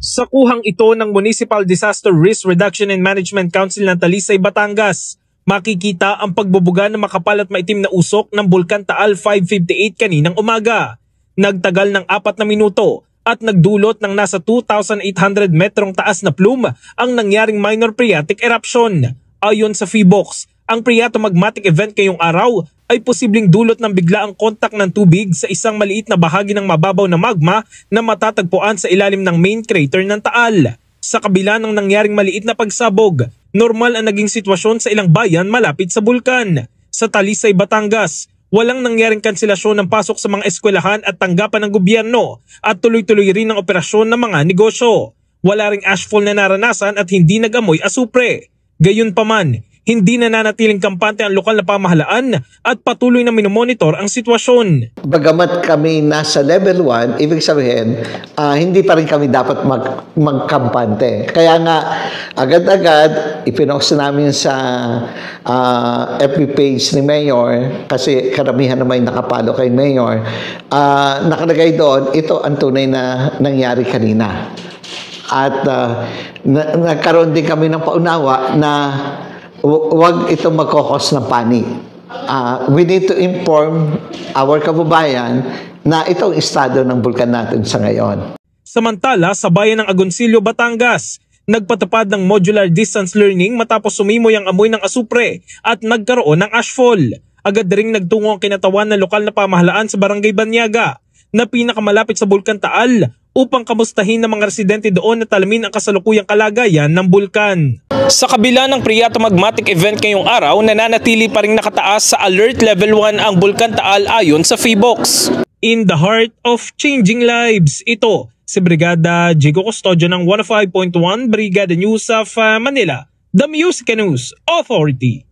Sa kuhang ito ng Municipal Disaster Risk Reduction and Management Council ng Talisay, Batangas, makikita ang pagbubuga ng makapal at maitim na usok ng Bulkan Taal 558 kaninang umaga. Nagtagal ng 4 na minuto at nagdulot ng nasa 2,800 metrong taas na plume ang nangyaring minor phreatic eruption. Ayon sa PHIVOLCS, ang phreatomagmatic event ngayong araw ay posibleng dulot ng biglaang kontak ng tubig sa isang maliit na bahagi ng mababaw na magma na matatagpuan sa ilalim ng main crater ng Taal. Sa kabila ng nangyaring maliit na pagsabog, normal ang naging sitwasyon sa ilang bayan malapit sa bulkan. Sa Talisay, Batangas, walang nangyaring kanselasyon ng pasok sa mga eskwelahan at tanggapan ng gobyerno at tuloy-tuloy rin ang operasyon ng mga negosyo. Wala ring ashfall na naranasan at hindi nag-amoy asupre. Gayunpaman, hindi nananatiling kampante ang lokal na pamahalaan at patuloy na minomonitor ang sitwasyon. Bagamat kami nasa level 1, ibig sabihin, hindi pa rin kami dapat magkampante. Kaya nga, agad-agad, ipinost namin sa FB page ni Mayor, kasi karamihan naman nakapalo kay Mayor, nakalagay doon, ito ang tunay na nangyari kanina. At nagkaroon din kami ng paunawa na huwag ito magkokos ng panik. We need to inform our kababayan na itong estado ng bulkan natin sa ngayon. Samantala, sa bayan ng Agoncillo, Batangas, nagpatupad ng modular distance learning matapos sumimoy ang amoy ng asupre at nagkaroon ng ashfall. Agad ring nagtungo ang kinatawan ng lokal na pamahalaan sa Barangay Banyaga na pinakamalapit sa Bulkan Taal upang kamustahin ng mga residente doon at alamin ang kasalukuyang kalagayan ng bulkan. Sa kabila ng phreatomagmatic event ngayong araw, nananatili pa rin nakataas sa alert level 1 ang Bulkan Taal ayon sa PHIVOLCS. In the heart of changing lives, ito si Brigada Jigo Custodio ng 105.1 Brigada News of Manila, the Music News Authority.